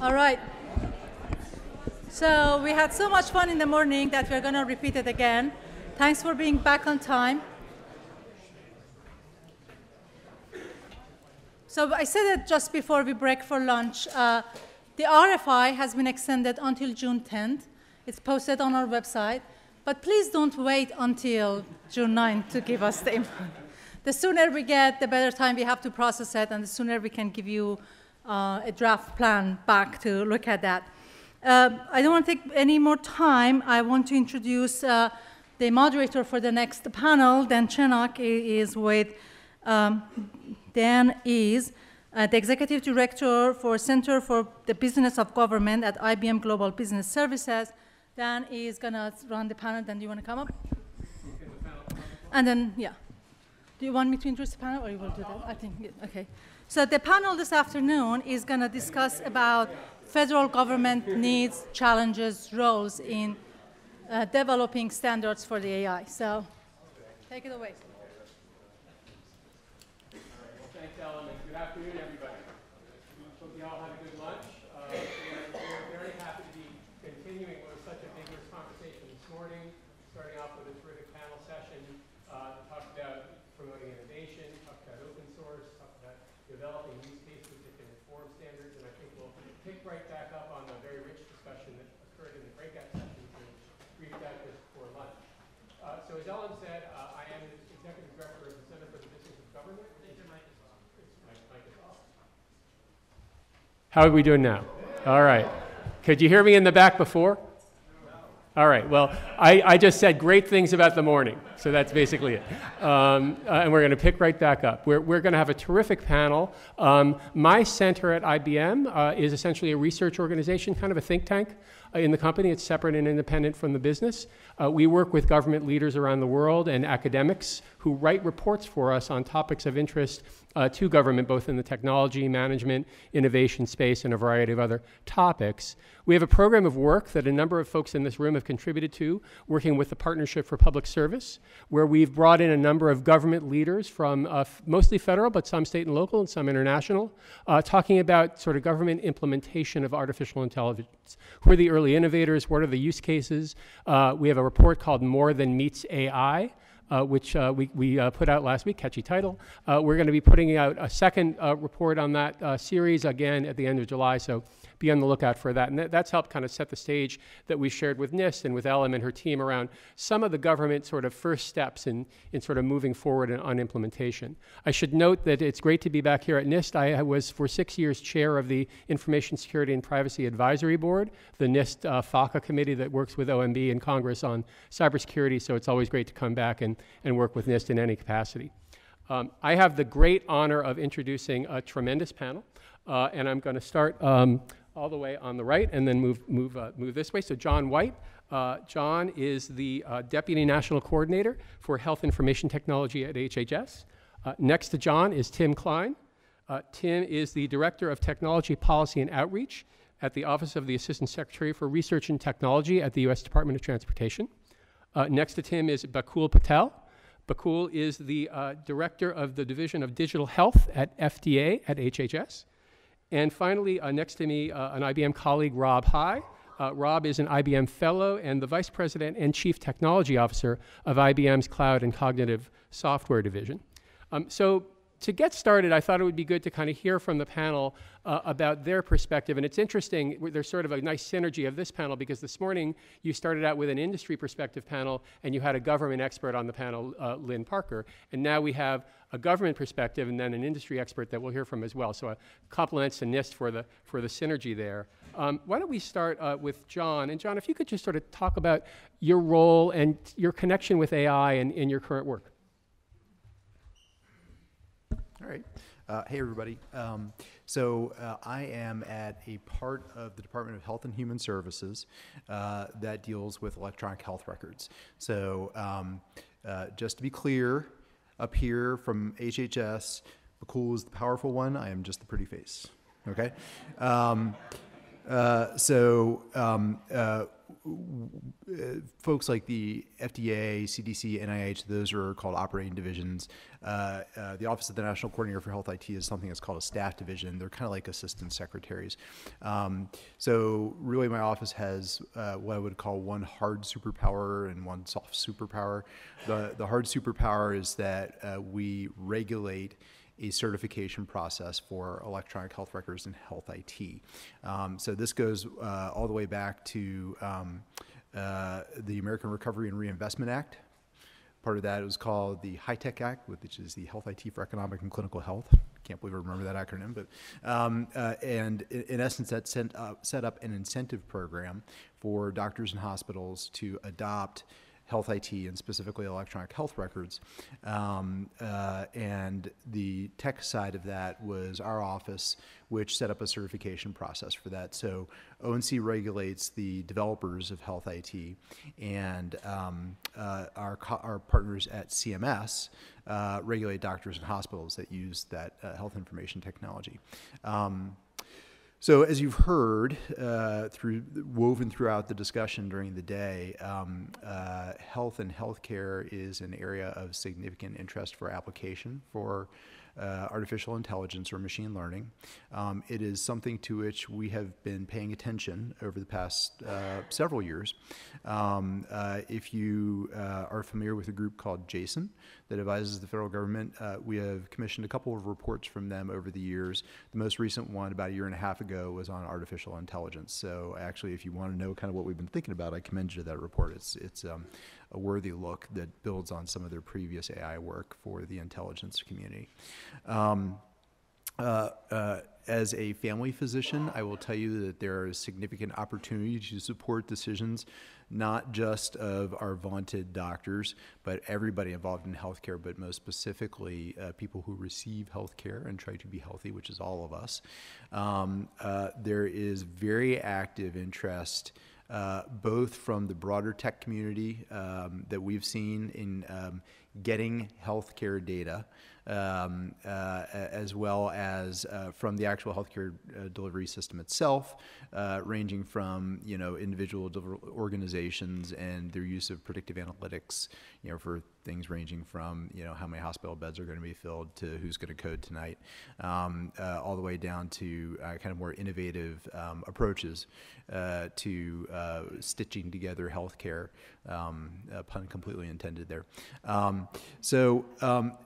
All right. So we had so much fun in the morning that we're going to repeat it again. Thanks for being back on time. So I said it just before we break for lunch. The RFI has been extended until June 10th. It's posted on our website. But please don't wait until June 9th to give us the info. The sooner we get, the better time we have to process it, and the sooner we can give you a draft plan back to look at that. I don't want to take any more time. I want to introduce the moderator for the next panel. Dan Chenok is with, Dan is the Executive Director for Center for the Business of Government at IBM Global Business Services. Dan is going to run the panel. Dan, do you want to come up? And then, yeah. Do you want me to introduce the panel, or you will do that? I think, yeah, okay. So the panel this afternoon is going to discuss about federal government needs, challenges, roles in developing standards for the AI. So take it away. Well, thanks, Ellen, and good afternoon, everybody. Hope you all had a good lunch. We're very happy to be continuing what was such a vigorous conversation this morning, starting off with a terrific panel session that talked about promoting innovation, talked about open source, talked about developing use cases that can inform standards, and I think we'll pick right back up on the very rich discussion that occurred in the breakout sessions and briefed out just before lunch. So as Ellen said, I am the Executive Director of the Center for the Business of Government. How are we doing now? All right. Could you hear me in the back before? All right. Well, I just said great things about the morning, so that's basically it. And we're going to pick right back up. We're going to have a terrific panel. My center at IBM is essentially a research organization, kind of a think tank in the company. It's separate and independent from the business. We work with government leaders around the world and academics who write reports for us on topics of interest to government, both in the technology, management, innovation space, and a variety of other topics. We have a program of work that a number of folks in this room have contributed to, working with the Partnership for Public Service, where we've brought in a number of government leaders from mostly federal, but some state and local and some international, talking about sort of government implementation of artificial intelligence. Who are the early innovators? What are the use cases? We have a report called More Than Meets AI, which we put out last week, catchy title. We're going to be putting out a second report on that series again at the end of July, so be on the lookout for that. And that's helped kind of set the stage that we shared with NIST and with Ellen and her team around some of the government sort of first steps in sort of moving forward on implementation. I should note that it's great to be back here at NIST. I was for 6 years chair of the Information Security and Privacy Advisory Board, the NIST FACA committee that works with OMB and Congress on cybersecurity, so it's always great to come back and work with NIST in any capacity. I have the great honor of introducing a tremendous panel, and I'm going to start all the way on the right and then move this way. So John White. John is the Deputy National Coordinator for Health Information Technology at HHS. Next to John is Tim Klein. Tim is the Director of Technology Policy and Outreach at the Office of the Assistant Secretary for Research and Technology at the U.S. Department of Transportation. Next to Tim is Bakul Patel. Bakul is the Director of the Division of Digital Health at FDA at HHS. And finally, next to me, an IBM colleague, Rob High. Rob is an IBM Fellow and the Vice President and Chief Technology Officer of IBM's Cloud and Cognitive Software Division. So to get started, I thought it would be good to kind of hear from the panel about their perspective. And it's interesting, there's sort of a nice synergy of this panel, because this morning you started out with an industry perspective panel and you had a government expert on the panel, Lynn Parker. And now we have a government perspective and then an industry expert that we'll hear from as well. So compliments to NIST for the synergy there. Why don't we start with John? And John, if you could just sort of talk about your role and your connection with AI in your current work. All right. Hey, everybody. I am at a part of the Department of Health and Human Services that deals with electronic health records. So just to be clear, up here from HHS, Bakul is the powerful one. I am just the pretty face. Okay? folks like the FDA, CDC, NIH, those are called operating divisions. The Office of the National Coordinator for Health IT is something that's called a staff division. They're kind of like assistant secretaries. So really my office has what I would call one hard superpower and one soft superpower. The hard superpower is that we regulate a certification process for electronic health records and health IT. So this goes all the way back to the American Recovery and Reinvestment Act. Part of that was called the HITECH Act, which is the Health IT for Economic and Clinical Health. Can't believe I remember that acronym, but and in essence, that set up an incentive program for doctors and hospitals to adopt health IT and specifically electronic health records. And the tech side of that was our office, which set up a certification process for that. So ONC regulates the developers of health IT, and our partners at CMS regulate doctors and hospitals that use that health information technology. So as you've heard, woven throughout the discussion during the day, health and healthcare is an area of significant interest for application for artificial intelligence or machine learning. It is something to which we have been paying attention over the past several years. If you are familiar with a group called JASON that advises the federal government, we have commissioned a couple of reports from them over the years. The most recent one about a year and a half ago was on artificial intelligence. So actually, if you want to know kind of what we've been thinking about, I commend you to that report. It's a worthy look that builds on some of their previous AI work for the intelligence community. As a family physician, I will tell you that there is significant opportunity to support decisions, not just of our vaunted doctors, but everybody involved in healthcare, but most specifically people who receive healthcare and try to be healthy, which is all of us. There is very active interest both from the broader tech community that we've seen in getting healthcare data, as well as from the actual healthcare delivery system itself, ranging from individual organizations and their use of predictive analytics, for things ranging from how many hospital beds are going to be filled to who's going to code tonight, all the way down to kind of more innovative approaches to stitching together healthcare, pun completely intended there. So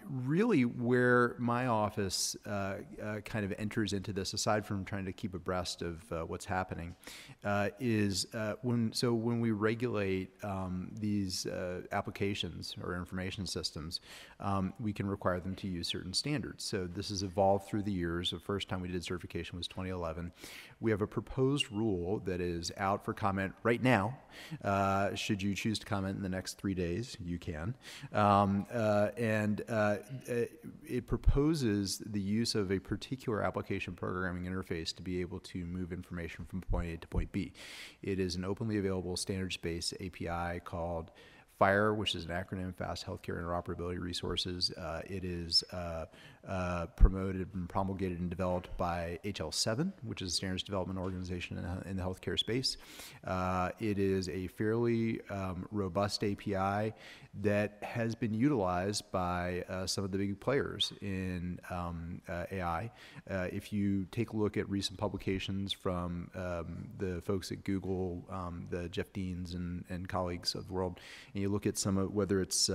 really where my office kind of enters into this, aside from trying to keep abreast of what's happening, is when we regulate these applications or information systems, we can require them to use certain standards. So this has evolved through the years. The first time we did certification was 2011. We have a proposed rule that is out for comment right now. Should you choose to comment in the next 3 days, you can. It proposes the use of a particular application programming interface to be able to move information from point A to point B. It is an openly available standards-based API called FHIR, which is an acronym, Fast Healthcare Interoperability Resources. It is promoted and promulgated and developed by HL7, which is a standards development organization in the healthcare space. It is a fairly robust API that has been utilized by some of the big players in AI. If you take a look at recent publications from the folks at Google, the Jeff Deans and colleagues of the world, and you look at some of whether it's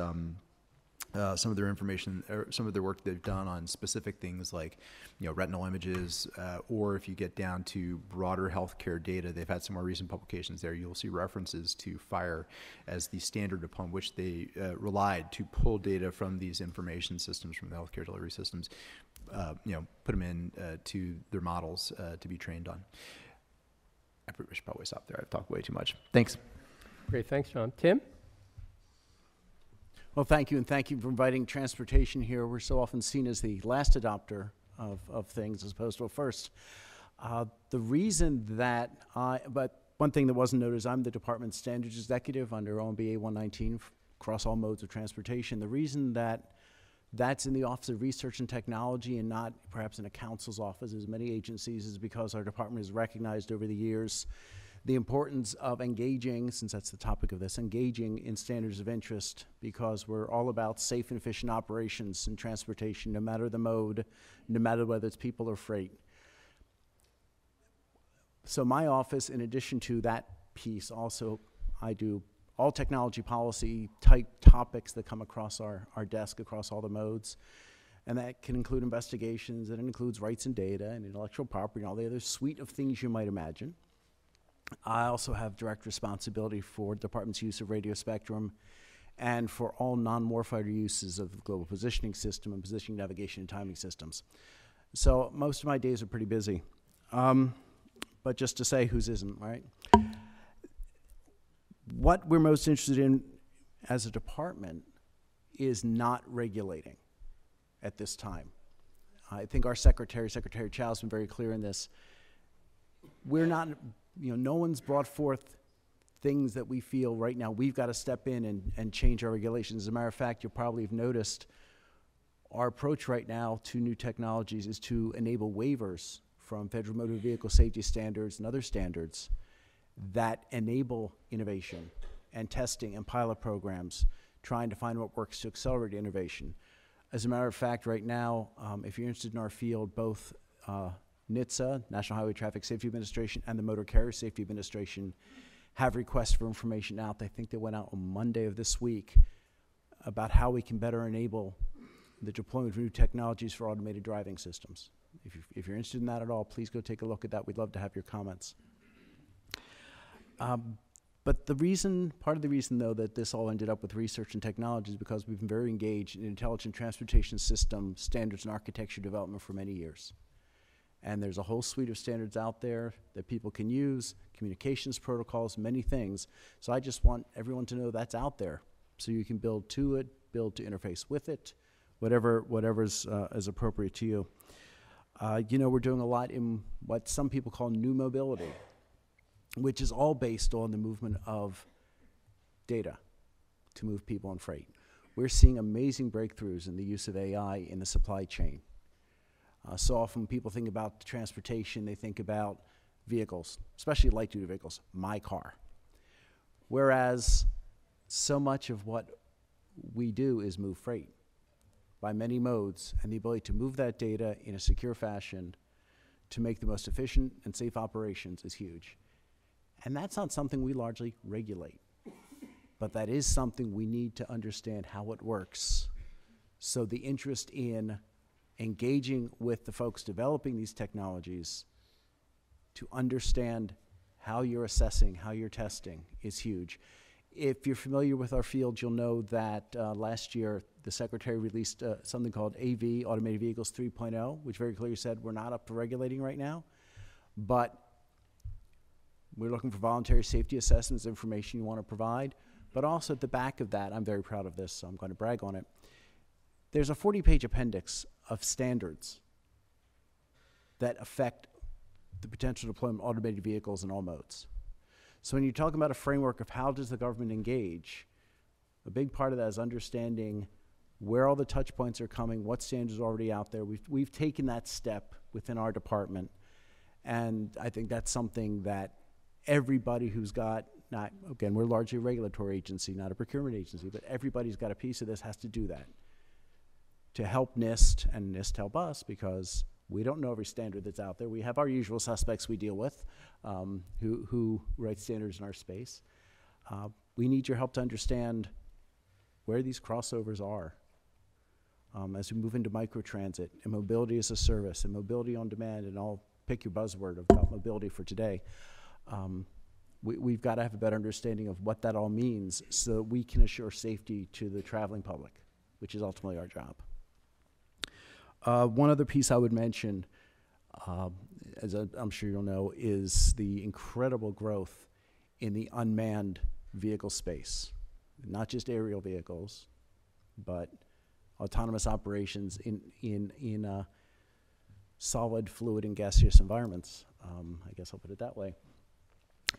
some of their information or some of their work they've done on specific things like retinal images, or if you get down to broader healthcare data, they've had some more recent publications there. You'll see references to FHIR as the standard upon which they relied to pull data from these information systems, from the healthcare delivery systems, put them in to their models to be trained on. I should probably stop there. I've talked way too much. Thanks. Great, thanks, John. Tim? Well, thank you, and thank you for inviting transportation here. We're so often seen as the last adopter of things as opposed to a first. The reason that but one thing that wasn't noted is I'm the department standards executive under OMB A119 across all modes of transportation. The reason that that's in the Office of Research and Technology and not perhaps in a council's office as many agencies is because our department has recognized over the years the importance of engaging, since that's the topic of this, engaging in standards of interest, because we're all about safe and efficient operations in transportation, no matter the mode, no matter whether it's people or freight. So my office, in addition to that piece, also I do all technology policy type topics that come across our desk across all the modes. And that can include investigations, and it includes rights and data and intellectual property and all the other suite of things you might imagine. I also have direct responsibility for the department's use of radio spectrum and for all non-warfighter uses of the global positioning system and positioning navigation and timing systems. So most of my days are pretty busy. But just to say whose isn't, right? What we're most interested in as a department is not regulating at this time. I think our Secretary Chow, has been very clear in this. We're not, no one's brought forth things that we feel right now we've got to step in and change our regulations. As a matter of fact, you'll probably have noticed our approach right now to new technologies is to enable waivers from federal motor vehicle safety standards and other standards that enable innovation and testing and pilot programs, trying to find what works to accelerate innovation. As a matter of fact, right now, if you're interested in our field, both NHTSA, National Highway Traffic Safety Administration, and the Motor Carrier Safety Administration have requests for information out. I think they went out on Monday of this week about how we can better enable the deployment of new technologies for automated driving systems. If you're interested in that at all, please go take a look at that. We'd love to have your comments. But part of the reason, though, that this all ended up with research and technology is because we've been very engaged in intelligent transportation system standards and architecture development for many years. And there's a whole suite of standards out there that people can use, communications protocols, many things. So I just want everyone to know that's out there. So you can build to it, build to interface with it, whatever's is appropriate to you. We're doing a lot in what some people call new mobility, which is all based on the movement of data to move people and freight. We're seeing amazing breakthroughs in the use of AI in the supply chain. So often when people think about transportation, they think about vehicles, especially light-duty vehicles, my car. Whereas so much of what we do is move freight by many modes, and the ability to move that data in a secure fashion to make the most efficient and safe operations is huge. And that's not something we largely regulate, but that is something we need to understand how it works. So the interest in engaging with the folks developing these technologies to understand how you're assessing, how you're testing is huge. If you're familiar with our field, you'll know that last year the Secretary released something called AV, Automated Vehicles 3.0, which very clearly said we're not up for regulating right now, but we're looking for voluntary safety assessments, information you want to provide. But also at the back of that, I'm very proud of this, so I'm going to brag on it. There's a 40-page appendix of standards that affect the potential deployment of automated vehicles in all modes. So when you're talking about a framework of how does the government engage, a big part of that is understanding where all the touch points are coming, what standards are already out there. We've taken that step within our department, and I think that's something that everybody who's got, again, we're largely a regulatory agency, not a procurement agency, but everybody's got a piece of this has to do that to help NIST, and NIST help us because we don't know every standard that's out there. We have our usual suspects we deal with who write standards in our space. We need your help to understand where these crossovers are as we move into microtransit and mobility as a service and mobility on demand, and I'll pick your buzzword about mobility for today. We've got to have a better understanding of what that all means so that we can assure safety to the traveling public, which is ultimately our job. One other piece I would mention, as I'm sure you'll know, is the incredible growth in the unmanned vehicle space. Not just aerial vehicles, but autonomous operations in solid, fluid, and gaseous environments. I guess I'll put it that way.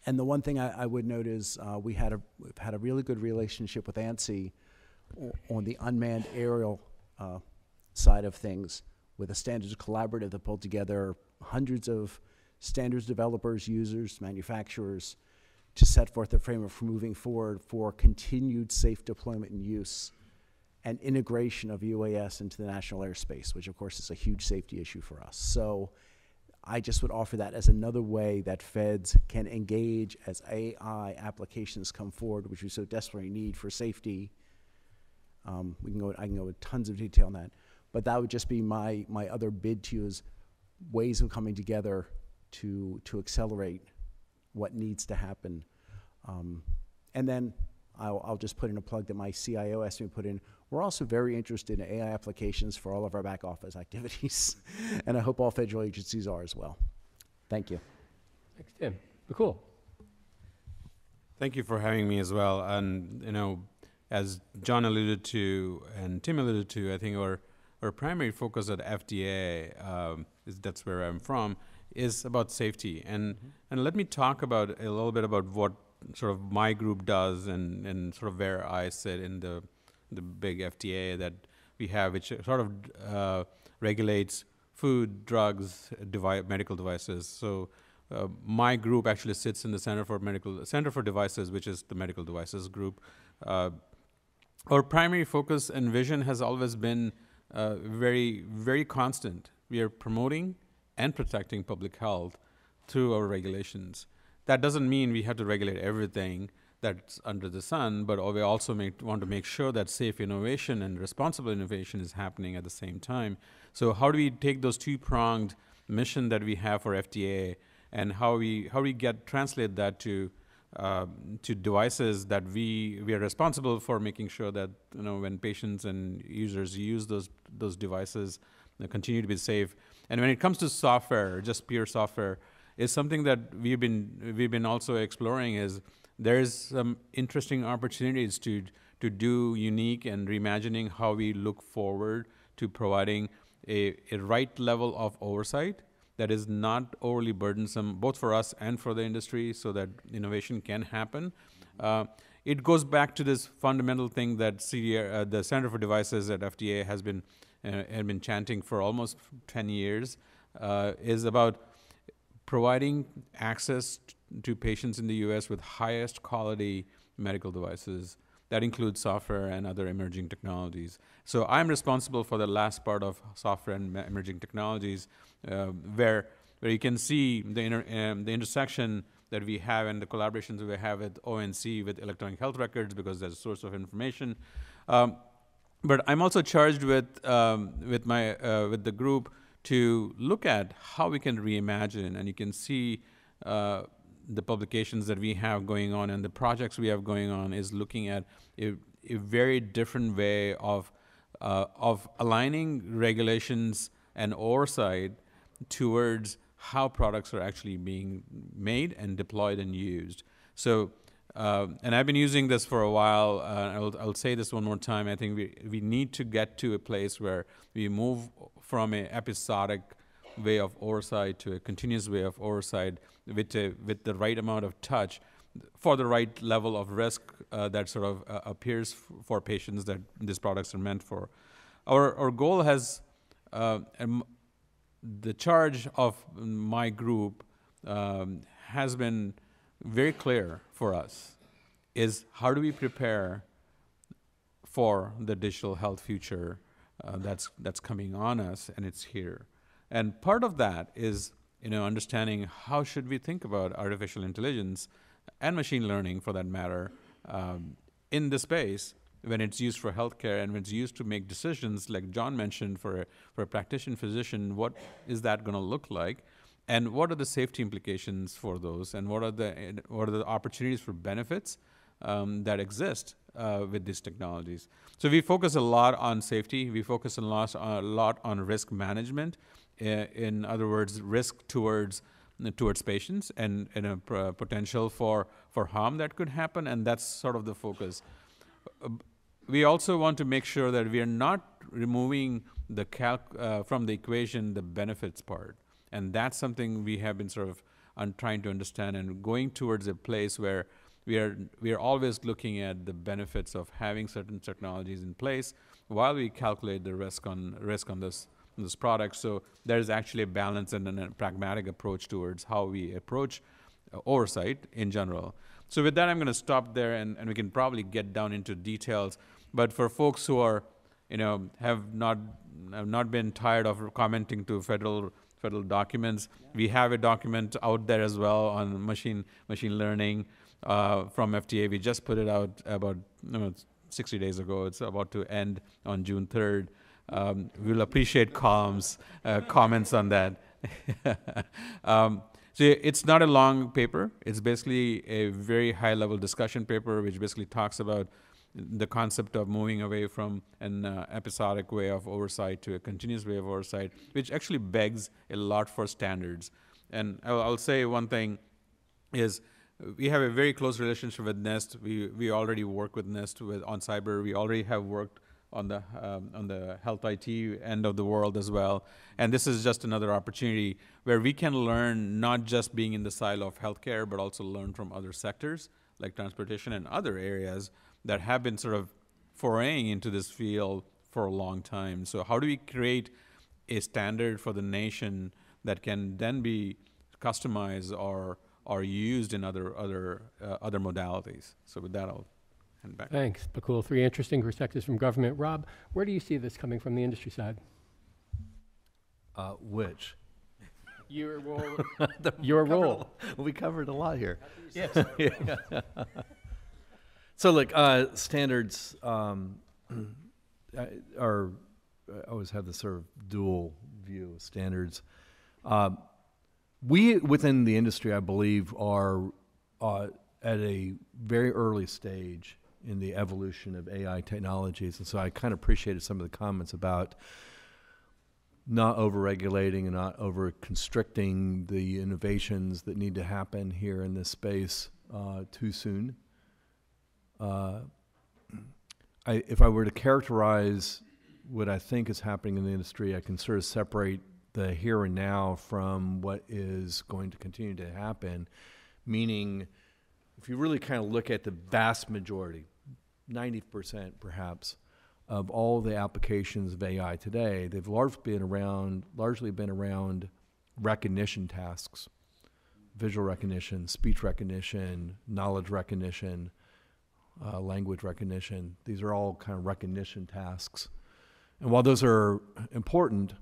And the one thing I would note is we've had a really good relationship with ANSI on the unmanned aerial side of things, with a standards collaborative that pulled together hundreds of standards developers, users, manufacturers, to set forth a framework for moving forward for continued safe deployment and use and integration of UAS into the national airspace, which of course is a huge safety issue for us. So I just would offer that as another way that feds can engage as AI applications come forward, which we so desperately need for safety. I can go with tons of detail on that, but that would just be my other bid to you, is ways of coming together to accelerate what needs to happen. And then I'll just put in a plug that my CIO asked me to put in. We're also very interested in AI applications for all of our back office activities, and I hope all federal agencies are as well. Thank you. Thanks, Tim. Bakul. Thank you for having me as well. And as John alluded to and Tim alluded to, I think our primary focus at FDA, that's where I'm from, is about safety. And let me talk about a little bit about what sort of my group does and sort of where I sit in the big FDA that we have, which sort of regulates food, drugs, medical devices. So my group actually sits in the Center for Devices, which is the medical devices group. Our primary focus and vision has always been very, very constant. We are promoting and protecting public health through our regulations. That doesn't mean we have to regulate everything that's under the sun, but we also want to make sure that safe innovation and responsible innovation is happening at the same time. So how do we take those two-pronged mission that we have for FDA, and how we translate that to devices that we are responsible for making sure that when patients and users use those devices, they continue to be safe. And when it comes to software, just pure software, is something that we've been also exploring. Is there's some interesting opportunities to do unique and reimagining how we look forward to providing a right level of oversight that is not overly burdensome, both for us and for the industry, so that innovation can happen. It goes back to this fundamental thing that the Center for Devices at FDA has been chanting for almost 10 years, is about providing access to patients in the U.S. with highest quality medical devices. That includes software and other emerging technologies. So I'm responsible for the last part of software and emerging technologies, where you can see the intersection that we have and the collaborations that we have with ONC, with electronic health records, because that's a source of information. But I'm also charged with the group to look at how we can reimagine, and you can see the publications that we have going on and the projects we have going on is looking at a very different way of aligning regulations and oversight towards how products are actually being made and deployed and used. So, and I've been using this for a while. I'll say this one more time. I think we need to get to a place where we move from an episodic way of oversight to a continuous way of oversight with the right amount of touch for the right level of risk that sort of appears for patients that these products are meant for. Our goal has, the charge of my group has been very clear for us, is how do we prepare for the digital health future that's coming on us, and it's here. And part of that is understanding how should we think about artificial intelligence and machine learning, for that matter, in the space when it's used for healthcare and when it's used to make decisions, like John mentioned, for a practitioner physician. What is that going to look like, and what are the safety implications for those, and what are the opportunities for benefits that exist with these technologies? So we focus a lot on safety. We focus a lot on risk management. In other words, risk towards patients and a potential for harm that could happen, and that's sort of the focus. We also want to make sure that we are not removing from the equation the benefits part, and that's something we have been sort of trying to understand and going towards a place where we are always looking at the benefits of having certain technologies in place while we calculate the risk on this product. So there's actually a balance and a pragmatic approach towards how we approach oversight in general. So with that, I'm going to stop there, and we can probably get down into details. But for folks who are, have not been tired of commenting to federal documents, we have a document out there as well on machine learning from FDA. We just put it out about 60 days ago. It's about to end on June 3rd. We'll appreciate comments on that. So it's not a long paper. It's basically a very high-level discussion paper, which basically talks about the concept of moving away from an episodic way of oversight to a continuous way of oversight, which actually begs a lot for standards. And I'll say one thing is we have a very close relationship with NIST. We already work with NIST on cyber. We already have worked on the health IT end of the world as well. And this is just another opportunity where we can learn, not just being in the silo of healthcare, but also learn from other sectors like transportation and other areas that have been sort of foraying into this field for a long time. So how do we create a standard for the nation that can then be customized or used in other modalities? So with that, I'll hand back. Thanks, Bakul. 3 interesting perspectives from government. Rob, where do you see this coming from the industry side? Which? Your role. Your role. We covered a lot here. Yes. So look, standards are, I always have this sort of dual view of standards. We, within the industry, I believe, are at a very early stage in the evolution of AI technologies. And so I kind of appreciated some of the comments about not over-regulating and not over-constricting the innovations that need to happen here in this space too soon. If I were to characterize what I think is happening in the industry, I can sort of separate the here and now from what is going to continue to happen, meaning if you really kind of look at the vast majority, 90% perhaps, of all the applications of AI today, they've largely been around recognition tasks, visual recognition, speech recognition, knowledge recognition, language recognition. These are all kind of recognition tasks. And while those are important,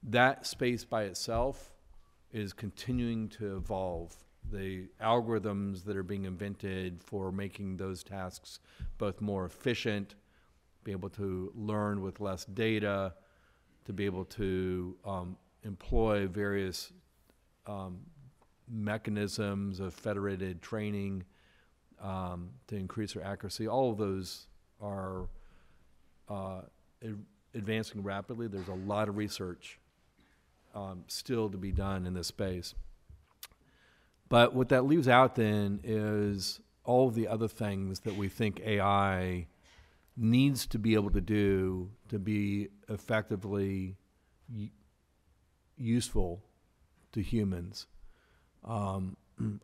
that space by itself is continuing to evolve. The algorithms that are being invented for making those tasks both more efficient, be able to learn with less data, to be able to employ various mechanisms of federated training to increase their accuracy. All of those are advancing rapidly. There's a lot of research still to be done in this space. But what that leaves out then is all of the other things that we think AI needs to be able to do to be effectively useful to humans. I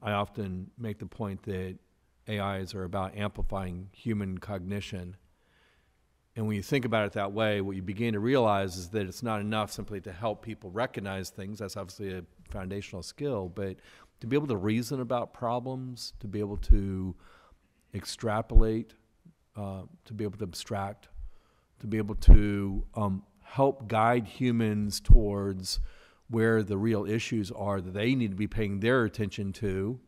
often make the point that AIs are about amplifying human cognition. And when you think about it that way, what you begin to realize is that it's not enough simply to help people recognize things. That's obviously a foundational skill, but to be able to reason about problems, to be able to extrapolate, to be able to abstract, to be able to help guide humans towards where the real issues are that they need to be paying their attention to,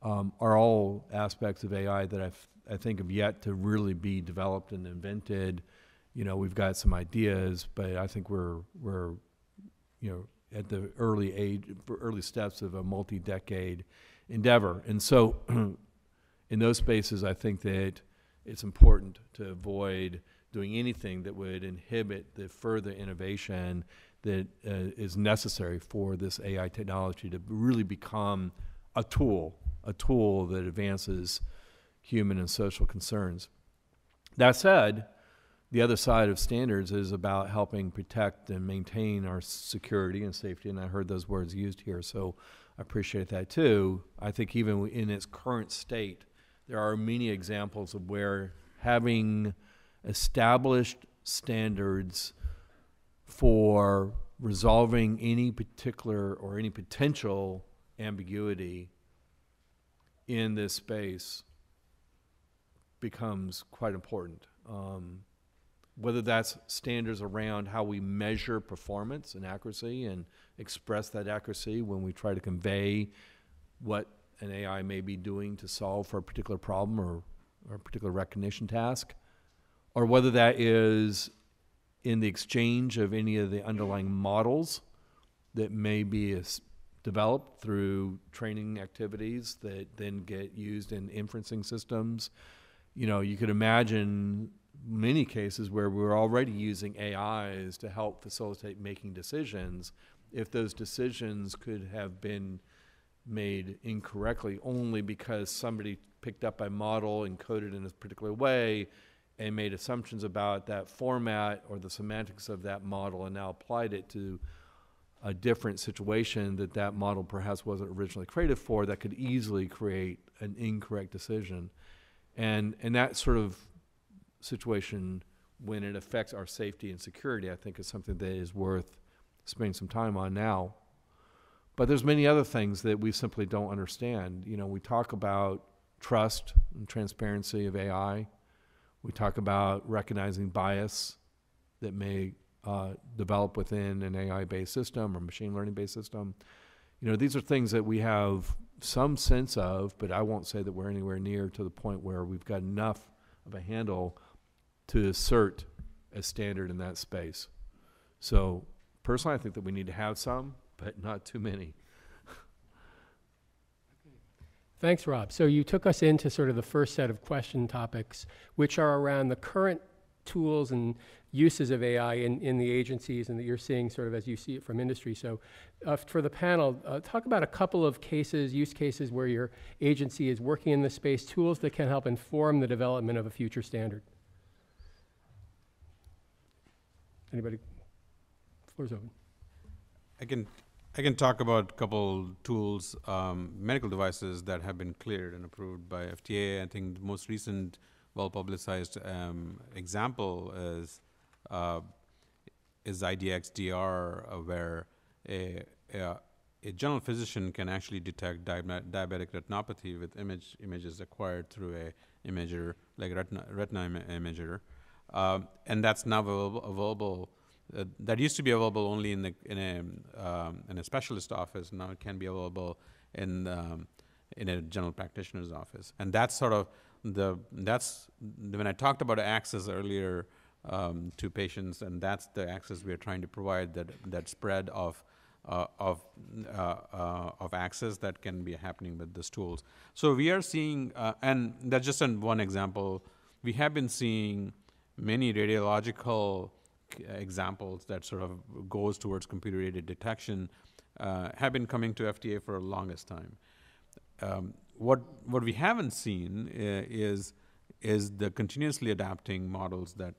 are all aspects of AI that I think have yet to really be developed and invented. You know, we've got some ideas, but I think we're at the early steps of a multi-decade endeavor. And so in those spaces, I think that it's important to avoid doing anything that would inhibit the further innovation that is necessary for this AI technology to really become a tool that advances human and social concerns. That said, the other side of standards is about helping protect and maintain our security and safety, and I heard those words used here, so I appreciate that too. I think even in its current state, there are many examples of where having established standards for resolving any particular or any potential ambiguity in this space becomes quite important. Whether that's standards around how we measure performance and accuracy and express that accuracy when we try to convey what an AI may be doing to solve for a particular problem or a particular recognition task, or whether that is in the exchange of any of the underlying models that may be developed through training activities that then get used in inferencing systems. You know, you could imagine many cases where we're already using AIs to help facilitate making decisions. If those decisions could have been made incorrectly only because somebody picked up a model, encoded in a particular way, and made assumptions about that format or the semantics of that model and now applied it to a different situation that that model perhaps wasn't originally created for, that could easily create an incorrect decision. And that sort of situation, when it affects our safety and security, I think is something that is worth spending some time on now. But there's many other things that we simply don't understand. You know, we talk about trust and transparency of AI. We talk about recognizing bias that may develop within an AI-based system or machine learning-based system. You know, these are things that we have some sense of, but I won't say that we're anywhere near to the point where we've got enough of a handle to assert a standard in that space. So personally, I think that we need to have some, but not too many. Thanks, Rob. So you took us into sort of the first set of question topics, which are around the current tools and uses of AI in the agencies and that you're seeing sort of as you see it from industry. So for the panel, talk about a couple of cases, use cases where your agency is working in this space, tools that can help inform the development of a future standard. Anybody? Floor's open. I can talk about a couple tools, medical devices that have been cleared and approved by FDA. I think the most recent well-publicized example is IDX-DR, where a general physician can actually detect diabetic retinopathy with images acquired through a imager, like retina imager, and that's now available. That used to be available only in a specialist office. Now it can be available in a general practitioner's office, and that's sort of when I talked about access earlier to patients, and that's the access we are trying to provide, that spread of access that can be happening with these tools. So we are seeing, and that's just one example. We have been seeing many radiological examples that sort of goes towards computer-aided detection have been coming to FDA for the longest time. What we haven't seen is the continuously adapting models that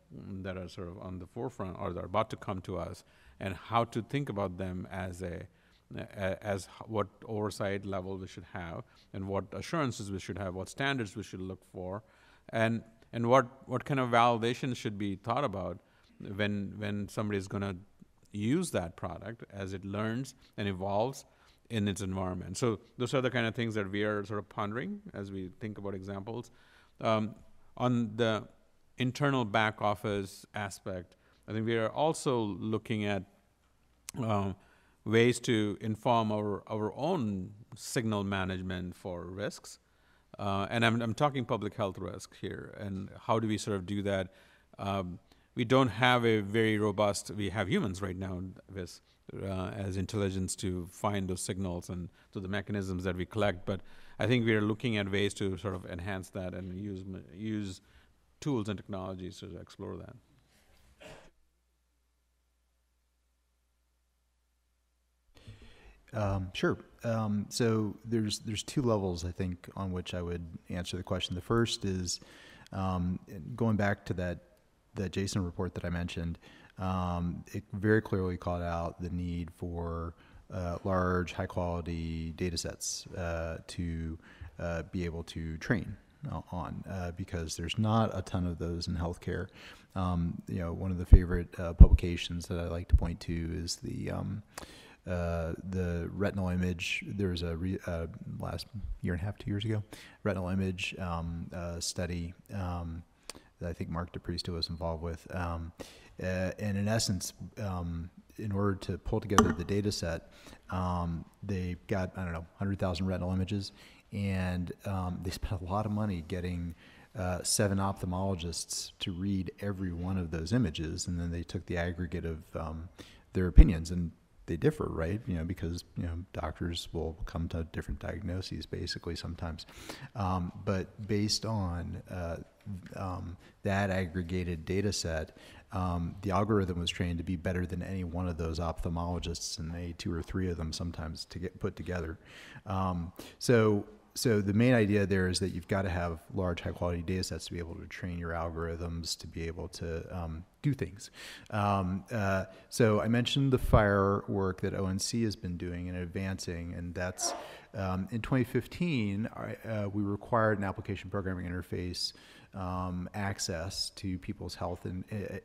are sort of on the forefront or that are about to come to us, and how to think about them as what oversight level we should have, and what assurances we should have, what standards we should look for, and what kind of validation should be thought about when somebody is going to use that product as it learns and evolves in its environment. So those are the kind of things that we are sort of pondering as we think about examples. On the internal back office aspect, I think we are also looking at ways to inform our own signal management for risks. And I'm talking public health risk here, and how do we sort of do that? We don't have a very robust, we have humans right now with, as intelligence to find those signals and to the mechanisms that we collect, but I think we are looking at ways to sort of enhance that and use tools and technologies to explore that. Sure. So there's two levels, I think, on which I would answer the question. The first is going back to that Jason report that I mentioned. It very clearly called out the need for large, high-quality data sets to be able to train on because there's not a ton of those in healthcare. One of the favorite publications that I like to point to is the retinal image. There was a last year and a half, 2 years ago, retinal image study that I think Mark DePristo was involved with. And in essence, in order to pull together the data set, they got, 100,000 retinal images, and they spent a lot of money getting 7 ophthalmologists to read every one of those images, and then they took the aggregate of their opinions, and they differ, right? Because doctors will come to different diagnoses basically sometimes, but based on that aggregated data set, the algorithm was trained to be better than any one of those ophthalmologists, and they 2 or 3 of them sometimes to get put together. So the main idea there is that you've got to have large, high-quality data sets to be able to train your algorithms to be able to do things. So I mentioned the FIRE work that ONC has been doing and advancing, and that's in 2015, we required an application programming interface access to people's health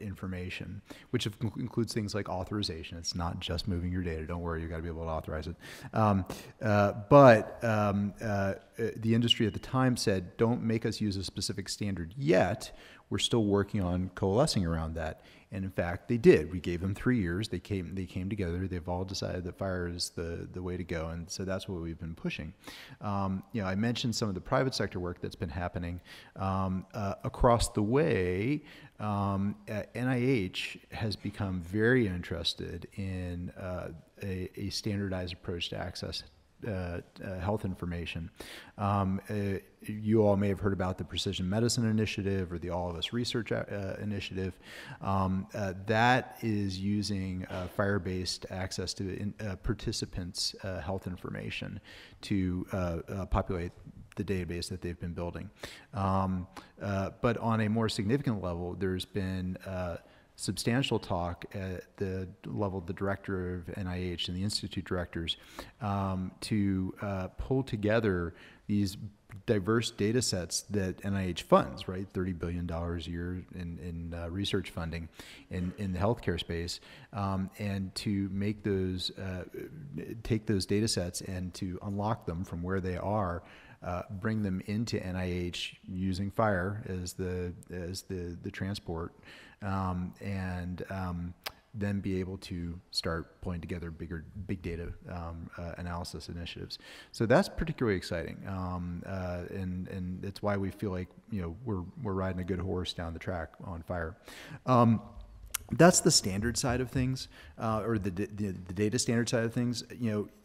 information, which includes things like authorization. It's not just moving your data. Don't worry, you've got to be able to authorize it. But the industry at the time said, don't make us use a specific standard yet. We're still working on coalescing around that. And in fact, they did. We gave them 3 years. They came together. They've all decided that FIRE is the way to go. And so that's what we've been pushing. I mentioned some of the private sector work that's been happening. Across the way, NIH has become very interested in a standardized approach to access health information. You all may have heard about the Precision Medicine Initiative or the All of Us Research Initiative. That is using FIRE-based access to participants' health information to populate the database that they've been building. But on a more significant level, there's been substantial talk at the level of the director of NIH and the institute directors to pull together these diverse data sets that NIH funds, right? $30 billion a year in research funding in the healthcare space, and to make those, take those data sets and to unlock them from where they are, bring them into NIH using FIRE as the transport, and then be able to start pulling together big data analysis initiatives. So that's particularly exciting, and it's why we feel like we're riding a good horse down the track on FIRE. That's the standard side of things, or the data standard side of things.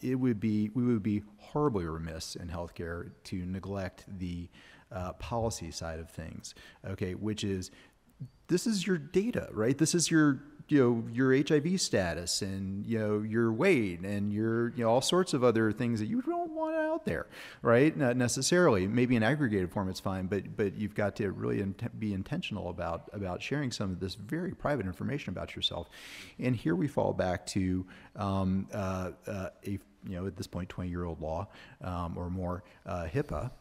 We would be horribly remiss in healthcare to neglect the policy side of things. Okay, which is, this is your data, right? This is your HIV status and your weight and your all sorts of other things that you don't want out there, right? Not necessarily. Maybe in aggregated form it's fine, but you've got to really be intentional about sharing some of this very private information about yourself. And here we fall back to at this point, 20-year-old law or more, HIPAA,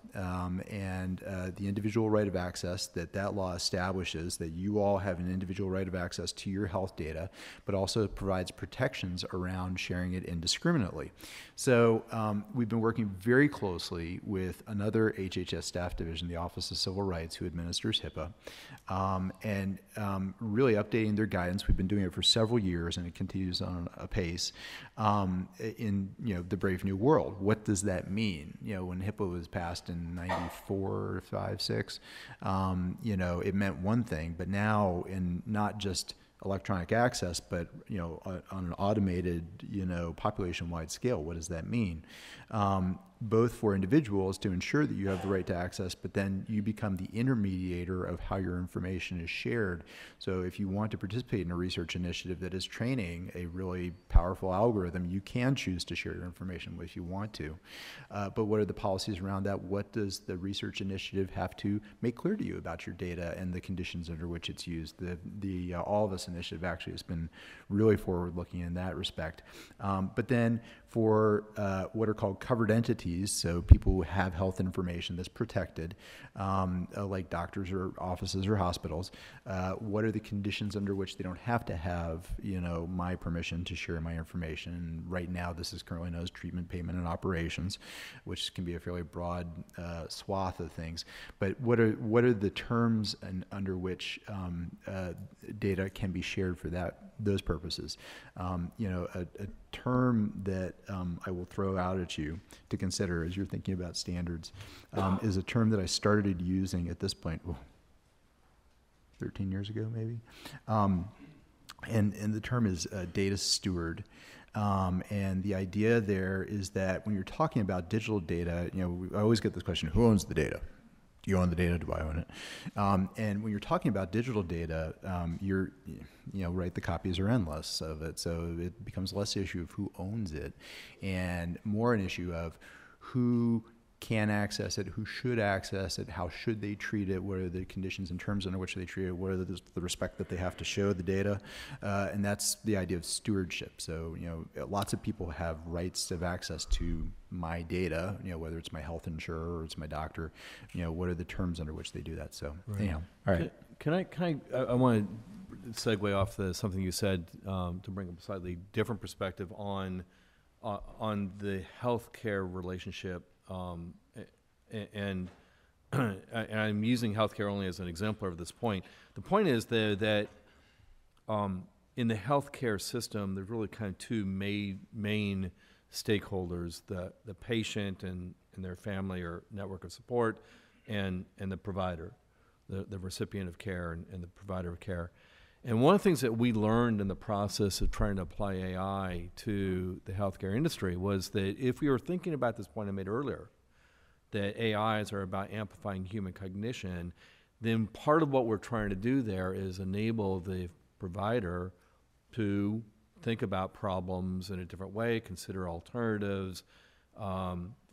and the individual right of access that law establishes, that you all have an individual right of access to your health data, but also provides protections around sharing it indiscriminately. So we've been working very closely with another HHS staff division, the Office of Civil Rights, who administers HIPAA, and really updating their guidance. We've been doing it for several years, and it continues on apace in the brave new world. What does that mean? When HIPAA was passed in 94, 5, 6, it meant one thing, but now in not just electronic access, but on an automated, population-wide scale, what does that mean? Both for individuals to ensure that you have the right to access, but then you become the intermediator of how your information is shared. So if you want to participate in a research initiative that is training a really powerful algorithm, you can choose to share your information if you want to. But what are the policies around that? What does the research initiative have to make clear to you about your data and the conditions under which it's used? The All of Us initiative actually has been really forward-looking in that respect. But then for what are called covered entities, so people who have health information that's protected, like doctors or offices or hospitals, what are the conditions under which they don't have to have, my permission to share my information? And right now, this is currently known as treatment, payment, and operations, which can be a fairly broad swath of things. But what are the terms under which data can be shared for those purposes? A term that I will throw out at you to consider as you're thinking about standards is a term that I started using at this point 13 years ago, maybe. And the term is data steward. And the idea there is that when you're talking about digital data, I always get this question, who owns the data? Do you own the data? Do I own it? And when you're talking about digital data, right, the copies are endless of it. So it becomes less issue of who owns it and more an issue of who can access it, who should access it, how should they treat it, what are the conditions and terms under which they treat it, what are the respect that they have to show the data, and that's the idea of stewardship. So, lots of people have rights of access to my data, whether it's my health insurer or it's my doctor, what are the terms under which they do that? So, anyhow, all right. I want to segue off something you said to bring up a slightly different perspective on the healthcare relationship. And I'm using healthcare only as an exemplar of this point. The point is that in the healthcare system, there's really kind of two main stakeholders: the patient and their family or network of support, and the provider, the recipient of care and the provider of care. And one of the things that we learned in the process of trying to apply AI to the healthcare industry was that if we were thinking about this point I made earlier, that AIs are about amplifying human cognition, then part of what we're trying to do there is enable the provider to think about problems in a different way, consider alternatives,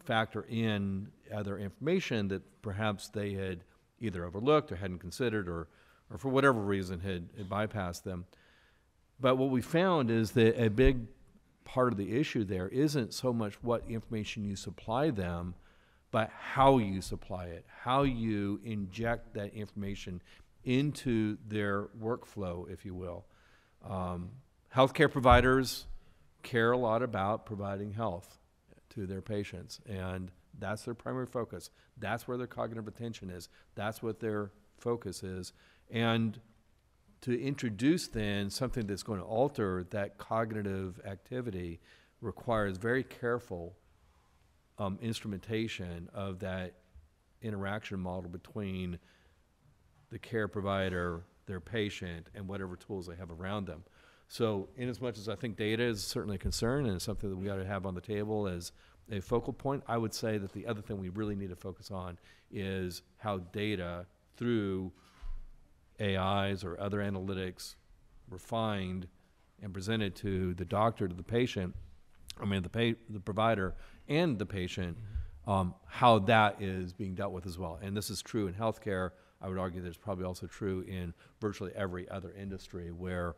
factor in other information that perhaps they had either overlooked or hadn't considered or for whatever reason had bypassed them. But what we found is that a big part of the issue there isn't so much what information you supply them, but how you supply it, how you inject that information into their workflow, if you will. Healthcare providers care a lot about providing health to their patients, and that's their primary focus. That's where their cognitive attention is. That's what their focus is. And to introduce then something that's going to alter that cognitive activity requires very careful instrumentation of that interaction model between the care provider, their patient, and whatever tools they have around them. So in as much as I think data is certainly a concern and it's something that we ought to have on the table as a focal point, I would say that the other thing we really need to focus on is how data through AIs or other analytics refined and presented to the doctor, to the patient, the provider and the patient, how that is being dealt with as well. And this is true in healthcare. I would argue that it's probably also true in virtually every other industry where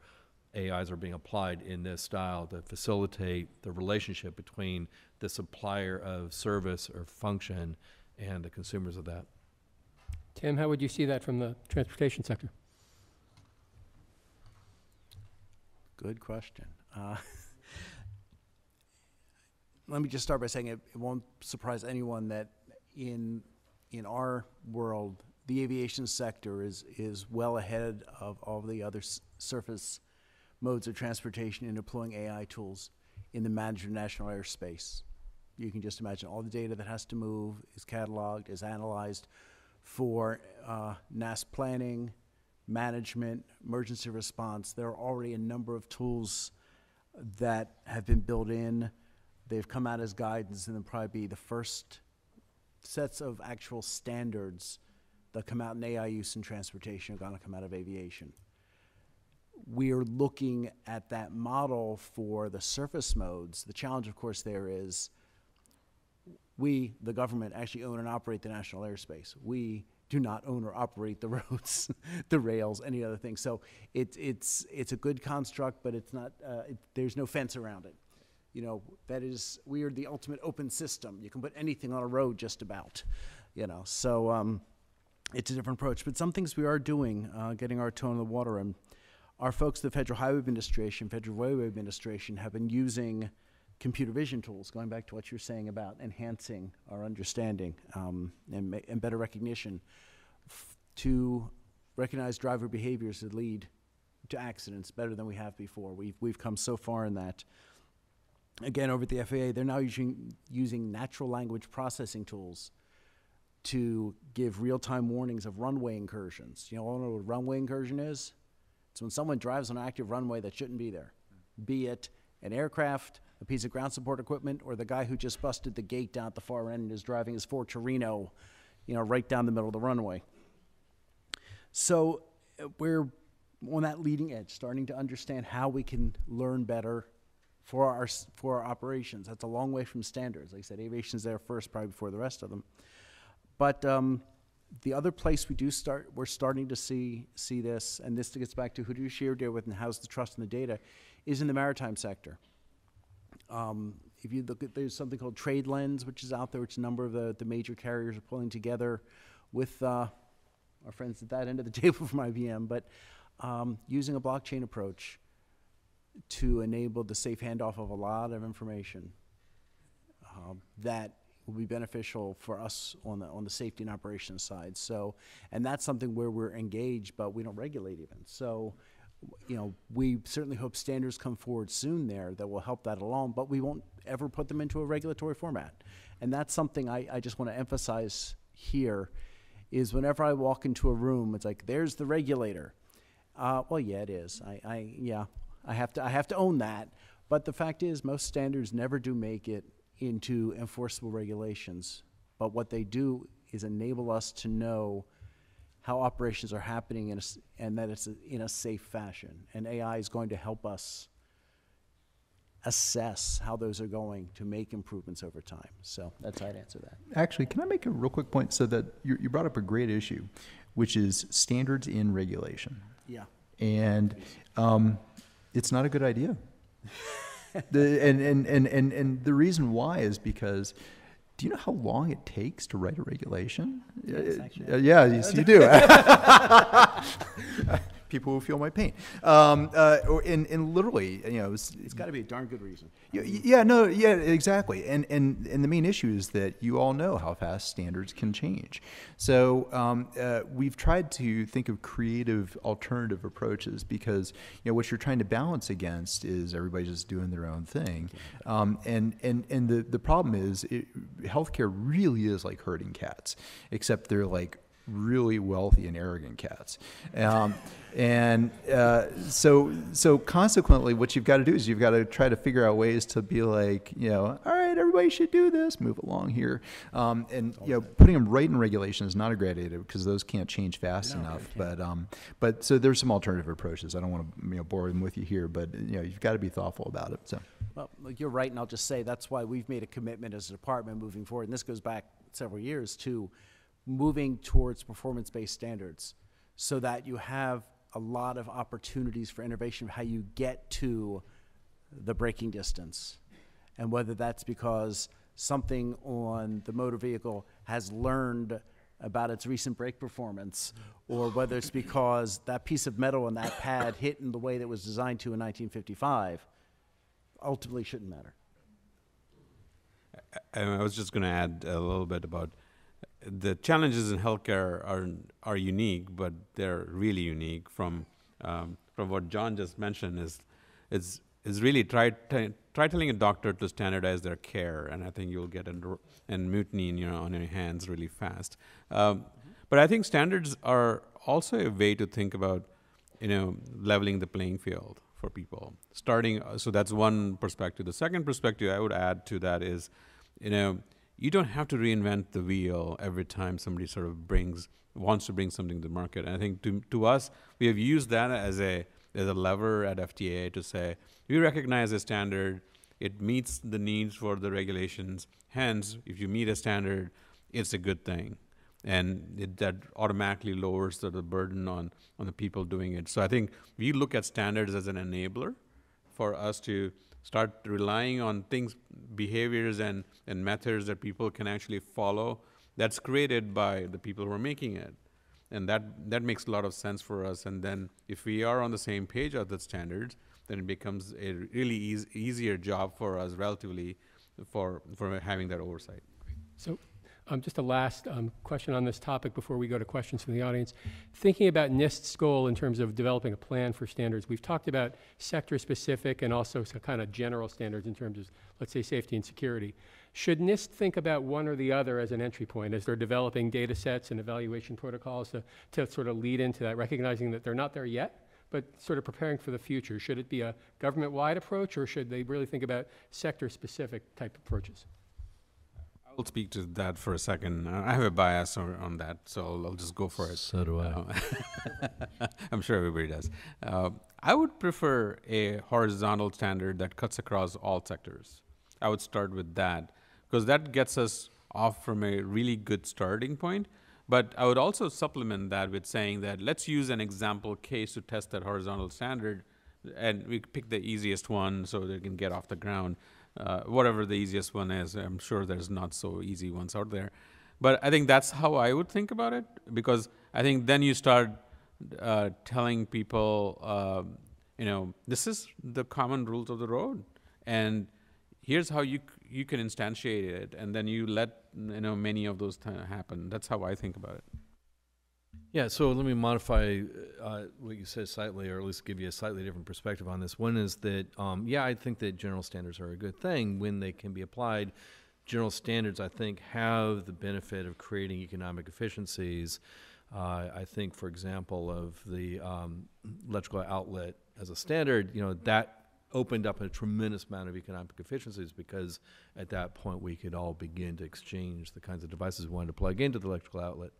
AIs are being applied in this style to facilitate the relationship between the supplier of service or function and the consumers of that. Tim, how would you see that from the transportation sector? Good question. Let me just start by saying it won't surprise anyone that in our world, the aviation sector is well ahead of all the other surface modes of transportation in deploying AI tools in the managed national airspace. You can just imagine all the data that has to move is cataloged, is analyzed for NAS planning, management, emergency response. There are already a number of tools that have been built in. They've come out as guidance, and they'll probably be the first sets of actual standards that come out in AI use in transportation are going to come out of aviation. We are looking at that model for the surface modes. The challenge, of course, there is we, the government, actually own and operate the national airspace. We do not own or operate the roads, the rails, any other thing. So it's a good construct, but it's not. There's no fence around it. You know, that is, we are the ultimate open system. You can put anything on a road just about, you know. So it's a different approach. But some things we are doing, getting our toe in the water. And our folks, the Federal Highway Administration, Federal Railway Administration, have been using computer vision tools, going back to what you're saying about enhancing our understanding and better recognition to recognize driver behaviors that lead to accidents better than we have before. We've come so far in that. Again, over at the FAA, they're now using natural language processing tools to give real-time warnings of runway incursions. You all know what a runway incursion is? It's when someone drives on an active runway that shouldn't be there, be it an aircraft, a piece of ground support equipment, or the guy who just busted the gate down at the far end and is driving his Ford Torino, you know, right down the middle of the runway. So we're on that leading edge, starting to understand how we can learn better for our operations. That's a long way from standards. Like I said, aviation's there first, probably before the rest of them. But the other place we're starting to see this, and this gets back to who do you share data with and how's the trust in the data, is in the maritime sector. If you look at, there's something called Trade Lens, which is out there, which a number of the major carriers are pulling together with our friends at that end of the table from IBM, but using a blockchain approach to enable the safe handoff of a lot of information that will be beneficial for us on the safety and operations side. So, and that's something where we're engaged, but we don't regulate even. So, you know, we certainly hope standards come forward soon there that will help that along, but we won't ever put them into a regulatory format. And that's something I just want to emphasize here, is whenever I walk into a room, it's like, there's the regulator. Well, yeah, it is. I have to own that. But the fact is, most standards never do make it into enforceable regulations. But what they do is enable us to know how operations are happening and that it's in a safe fashion. And AI is going to help us assess how those are going to make improvements over time. So that's how I'd answer that. Actually, can I make a real quick point? So that you brought up a great issue, which is standards in regulation. Yeah. And it's not a good idea. And the reason why is because, do you know how long it takes to write a regulation? Yes, yeah, yes, you do. People will feel my pain. And literally, you know, it's got to be a darn good reason. Yeah, exactly. And the main issue is that you all know how fast standards can change. So we've tried to think of creative alternative approaches because, you know, what you're trying to balance against is everybody just doing their own thing. And the problem is healthcare really is like herding cats, except they're like really wealthy and arrogant cats. So consequently, what you've got to do is you've got to try to figure out ways to be like, you know, all right, everybody should do this, move along here. And, you know, putting them right in regulation is not a great idea because those can't change fast enough. But so there's some alternative approaches. I don't want to, you know, bore them with you here, but, you know, you've got to be thoughtful about it. So. Well, you're right, and I'll just say that's why we've made a commitment as a department moving forward, and this goes back several years to moving towards performance-based standards so that you have a lot of opportunities for innovation of how you get to the braking distance. And whether that's because something on the motor vehicle has learned about its recent brake performance, or whether it's because that piece of metal on that pad hit in the way that it was designed to in 1955, ultimately shouldn't matter. I was just going to add a little bit about the challenges in healthcare are unique, but they're really unique. From what John just mentioned, is really try telling a doctor to standardize their care, and I think you'll get and mutiny on your hands really fast. But I think standards are also a way to think about leveling the playing field for people. So that's one perspective. The second perspective I would add to that is, you don't have to reinvent the wheel every time somebody sort of wants to bring something to the market. And I think to us, we have used that as a lever at FDA to say, we recognize a standard, it meets the needs for the regulations, hence, if you meet a standard, it's a good thing. And that automatically lowers the burden on the people doing it. So I think we look at standards as an enabler for us to start relying on things, behaviors and methods that people can actually follow, that's created by the people who are making it. And that makes a lot of sense for us. And then if we are on the same page of the standards, then it becomes a really easier job for us relatively for having that oversight. So just a last question on this topic before we go to questions from the audience. Thinking about NIST's goal in terms of developing a plan for standards, we've talked about sector-specific and also some kind of general standards in terms of, let's say, safety and security. Should NIST think about one or the other as an entry point as they're developing data sets and evaluation protocols to sort of lead into that, recognizing that they're not there yet, but sort of preparing for the future? Should it be a government-wide approach, or should they really think about sector-specific type approaches? I'll speak to that for a second. I have a bias on that, so I'll just go for it. So do I. I'm sure everybody does. I would prefer a horizontal standard that cuts across all sectors. I would start with that, because that gets us off from a really good starting point. But I would also supplement that with saying that let's use an example case to test that horizontal standard, and we pick the easiest one so they can get off the ground. Whatever the easiest one is, I'm sure there's not so easy ones out there. But I think that's how I would think about it, because I think then you start telling people, this is the common rules of the road, and here's how you can instantiate it, and then you let many of those happen. That's how I think about it. Yeah, so let me modify what you said slightly, or at least give you a slightly different perspective on this. One is that, I think that general standards are a good thing when they can be applied. General standards, I think, have the benefit of creating economic efficiencies. I think, for example, of the electrical outlet as a standard, that opened up a tremendous amount of economic efficiencies, because at that point we could all begin to exchange the kinds of devices we wanted to plug into the electrical outlet.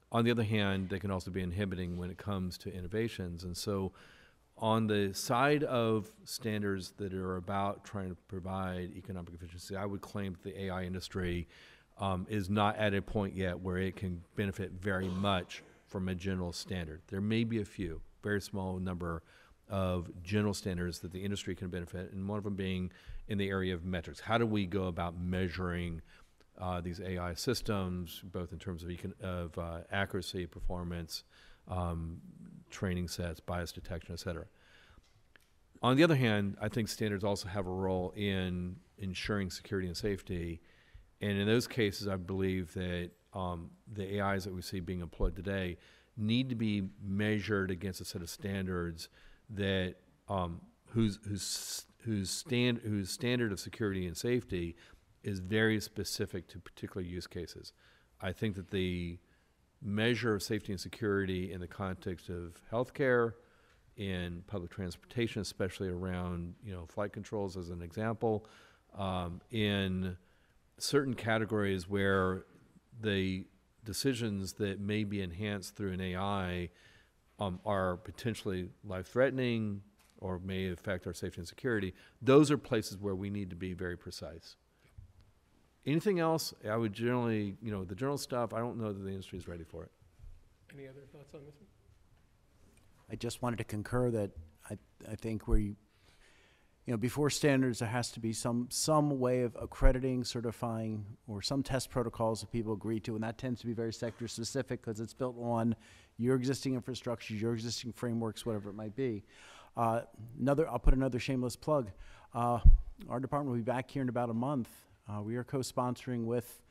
On the other hand, they can also be inhibiting when it comes to innovations. And so on the side of standards that are about trying to provide economic efficiency, I would claim that the AI industry is not at a point yet where it can benefit very much from a general standard. There may be a few, very small number of general standards that the industry can benefit, and one of them being in the area of metrics. How do we go about measuring these AI systems, both in terms of accuracy, performance, training sets, bias detection, et cetera. On the other hand, I think standards also have a role in ensuring security and safety. And in those cases, I believe that the AIs that we see being employed today need to be measured against a set of standards that whose standard of security and safety is very specific to particular use cases. I think that the measure of safety and security in the context of healthcare, in public transportation, especially around flight controls as an example, in certain categories where the decisions that may be enhanced through an AI are potentially life-threatening or may affect our safety and security, those are places where we need to be very precise. Anything else, I would generally, the general stuff, I don't know that the industry is ready for it. Any other thoughts on this one? I just wanted to concur that I think before standards, there has to be some way of accrediting, certifying, or some test protocols that people agree to, and that tends to be very sector specific because it's built on your existing infrastructure, your existing frameworks, whatever it might be. I'll put another shameless plug. Our department will be back here in about a month. We are co-sponsoring with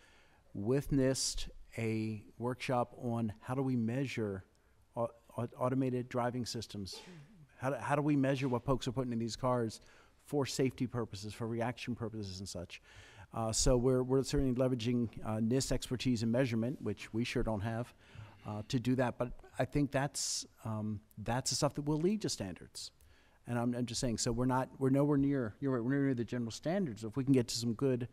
NIST a workshop on how do we measure automated driving systems. How do we measure what folks are putting in these cars for safety purposes, for reaction purposes and such. So we're certainly leveraging NIST expertise in measurement, which we sure don't have, to do that. But I think that's the stuff that will lead to standards. And I'm just saying, so we're nowhere near, you're right, we're nowhere near the general standards. If we can get to some good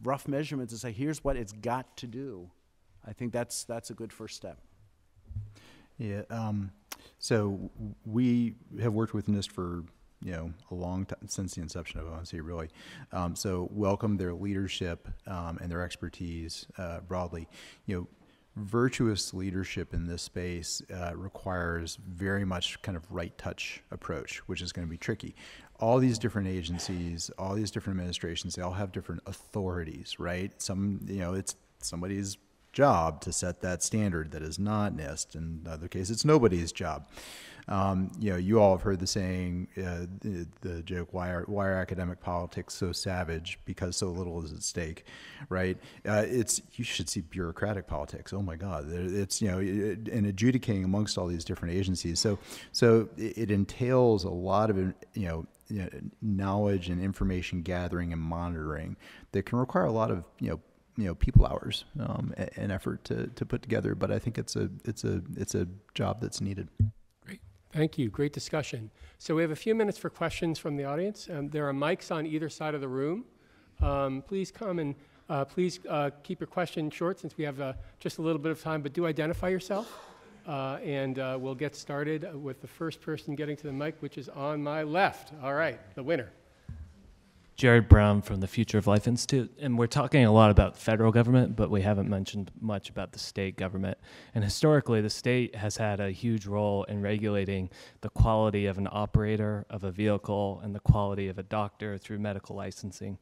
rough measurements and say, here's what it's got to do, I think that's a good first step. Yeah, so we have worked with NIST for a long time, since the inception of ONC, really. So welcome their leadership and their expertise broadly. virtuous leadership in this space requires very much kind of right touch approach, which is going to be tricky. All these different agencies, all these different administrations, they all have different authorities, right? It's somebody's job to set that standard that is not NIST. In other cases, it's nobody's job. You all have heard the saying, the joke, why are academic politics so savage? Because so little is at stake, right? You should see bureaucratic politics. Oh my God, it's and adjudicating amongst all these different agencies. So it entails a lot of knowledge and information gathering and monitoring that can require a lot of people hours and effort to put together. But I think it's a job that's needed. Thank you. Great discussion. So we have a few minutes for questions from the audience. There are mics on either side of the room. Please come and please keep your question short since we have just a little bit of time, but do identify yourself. And we'll get started with the first person getting to the mic, which is on my left. All right, the winner. Jared Brown from the Future of Life Institute, and we're talking a lot about federal government, but we haven't mentioned much about the state government. And historically, the state has had a huge role in regulating the quality of an operator of a vehicle and the quality of a doctor through medical licensing.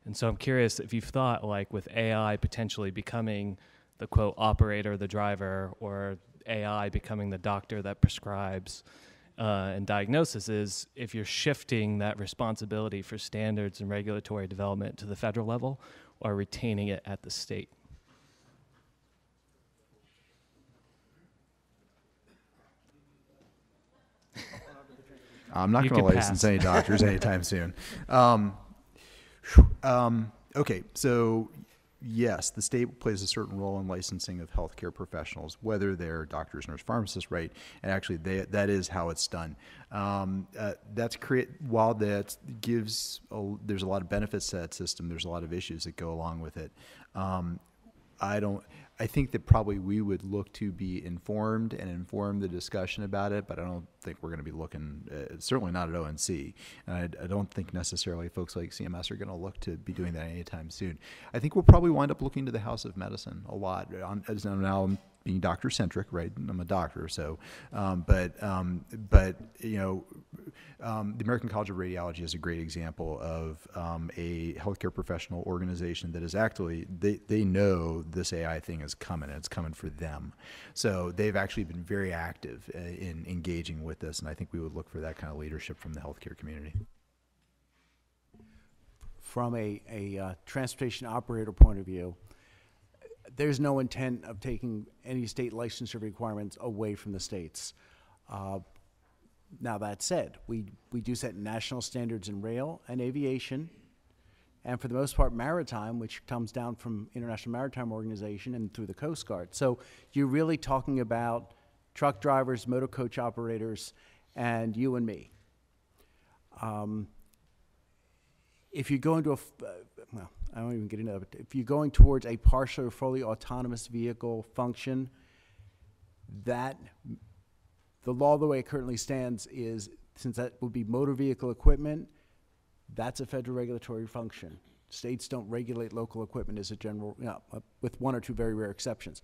And so I'm curious if you've thought, like with AI potentially becoming the quote operator, the driver, or AI becoming the doctor that prescribes and diagnosis, is if you're shifting that responsibility for standards and regulatory development to the federal level or retaining it at the state. I'm not going to license any doctors anytime soon. Okay, so yes, the state plays a certain role in licensing of healthcare professionals, whether they're doctors, nurses, pharmacists, right? And actually, that is how it's done. While that gives, there's a lot of benefits to that system. There's a lot of issues that go along with it. I think that probably we would look to be informed and inform the discussion about it, but I don't think we're going to be looking, certainly not at ONC. And I don't think necessarily folks like CMS are going to look to be doing that anytime soon. I think we'll probably wind up looking to the House of Medicine a lot. As now I'm being doctor-centric, right? I'm a doctor, so, the American College of Radiology is a great example of a healthcare professional organization that is actually, they know this AI thing is coming, and it's coming for them. So they've actually been very active in engaging with this, and I think we would look for that kind of leadership from the healthcare community. From a transportation operator point of view, there's no intent of taking any state licensure requirements away from the states. Now that said, we do set national standards in rail and aviation, and for the most part maritime, which comes down from International Maritime Organization and through the Coast Guard. So you're really talking about truck drivers, motor coach operators, and you and me. If you go into well, I won't even get into that, but if you're going towards a partial or fully autonomous vehicle function, that the law the way it currently stands is, since that would be motor vehicle equipment, that's a federal regulatory function. States don't regulate local equipment as a general, with one or two very rare exceptions.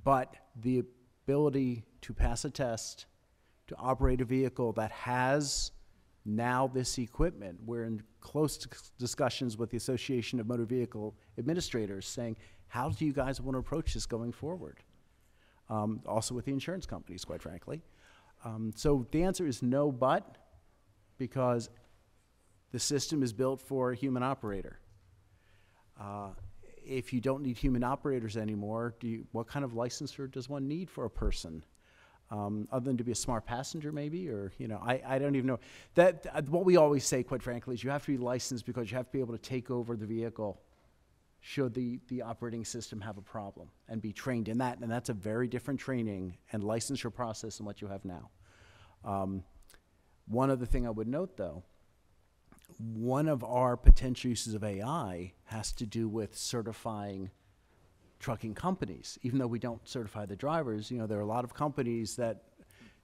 But the ability to pass a test, to operate a vehicle that has now this equipment, we're in close discussions with the Association of Motor Vehicle Administrators saying, how do you guys want to approach this going forward? Also with the insurance companies, quite frankly. So the answer is no, but, because the system is built for a human operator. If you don't need human operators anymore, what kind of licensure does one need for a person? Other than to be a smart passenger, maybe, or I don't even know. What we always say, quite frankly, is you have to be licensed because you have to be able to take over the vehicle should the operating system have a problem and be trained in that, and that's a very different training and licensure process than what you have now. One other thing I would note, though, one of our potential uses of AI has to do with certifying trucking companies. Even though we don't certify the drivers, there are a lot of companies that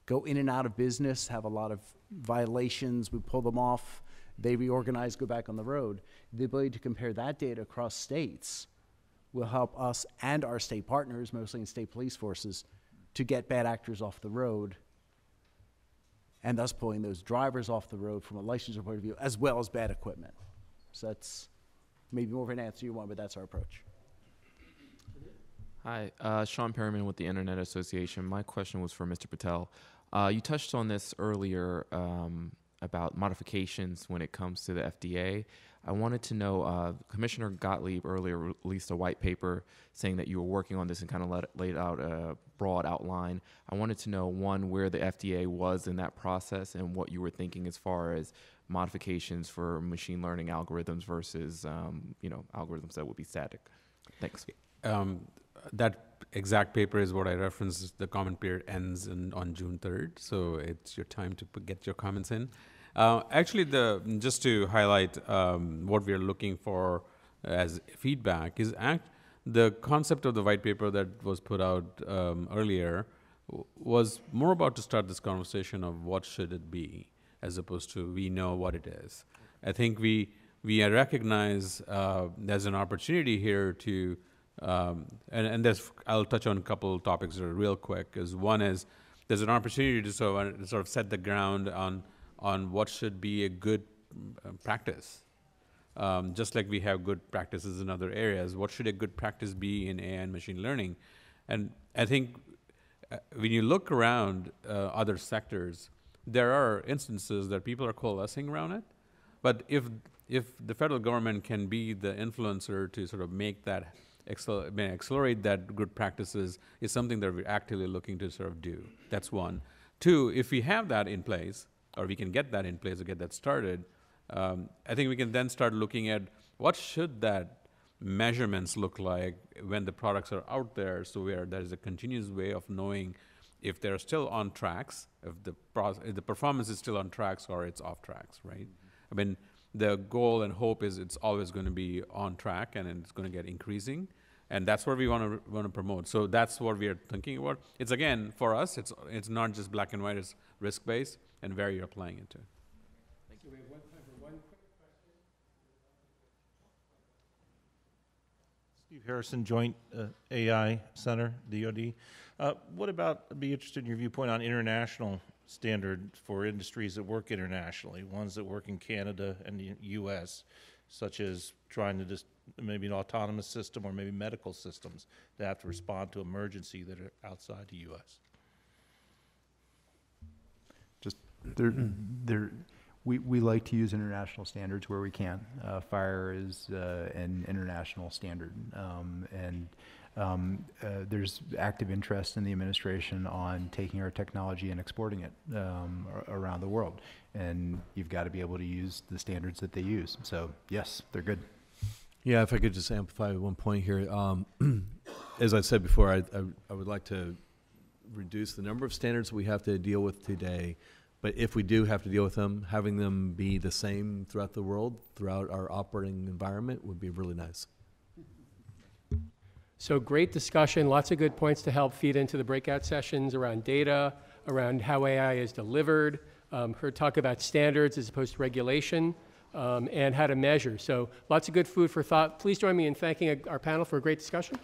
go in and out of business, have a lot of violations, we pull them off, they reorganize, go back on the road. The ability to compare that data across states will help us and our state partners, mostly in state police forces, to get bad actors off the road, and thus pulling those drivers off the road from a licensure point of view, as well as bad equipment. So that's maybe more of an answer you want, but that's our approach. Hi, Sean Perryman with the Internet Association. My question was for Mr. Patel. You touched on this earlier about modifications when it comes to the FDA. I wanted to know, Commissioner Gottlieb earlier released a white paper saying that you were working on this and kind of laid out a broad outline. I wanted to know, one, where the FDA was in that process and what you were thinking as far as modifications for machine learning algorithms versus algorithms that would be static. Thanks. That exact paper is what I referenced. The comment period ends on June 3rd, so it's your time to get your comments in. Actually, just to highlight what we are looking for as feedback is the concept of the white paper that was put out earlier was more about to start this conversation of what should it be, as opposed to we know what it is. I think we recognize there's an opportunity here to and I'll touch on a couple topics real quick. One is there's an opportunity to sort of set the ground on what should be a good practice. Just like we have good practices in other areas, what should a good practice be in AI and machine learning? And I think when you look around other sectors, there are instances that people are coalescing around it. But if the federal government can be the influencer to sort of make that accelerate that good practices is something that we're actively looking to sort of do. That's one. Two, if we have that in place, or we can get that in place or get that started, I think we can then start looking at what should that measurements look like when the products are out there, so where there is a continuous way of knowing if they're still on tracks, if the performance is still on tracks or it's off tracks, right? I mean, the goal and hope is it's always going to be on track and it's going to get increasing, and that's what we want to promote. So that's what we are thinking about. It's, again, for us, it's not just black and white. It's risk based and where you're applying it to. Thank you. We have time for one quick question. Steve Harrison, Joint AI Center, DoD. What about, I'd be interested in your viewpoint on international standard for industries that work internationally, ones that work in Canada and the U.S., such as trying to just maybe an autonomous system or maybe medical systems that have to respond to emergency that are outside the U.S. Just we like to use international standards where we can. FIRE is an international standard, and there's active interest in the administration on taking our technology and exporting it around the world. And you've got to be able to use the standards that they use. So yes, they're good. Yeah, if I could just amplify one point here. As I said before, I would like to reduce the number of standards we have to deal with today. But if we do have to deal with them, having them be the same throughout the world, throughout our operating environment, would be really nice. So great discussion, lots of good points to help feed into the breakout sessions around data, around how AI is delivered, heard talk about standards as opposed to regulation, and how to measure. So lots of good food for thought. Please join me in thanking our panel for a great discussion.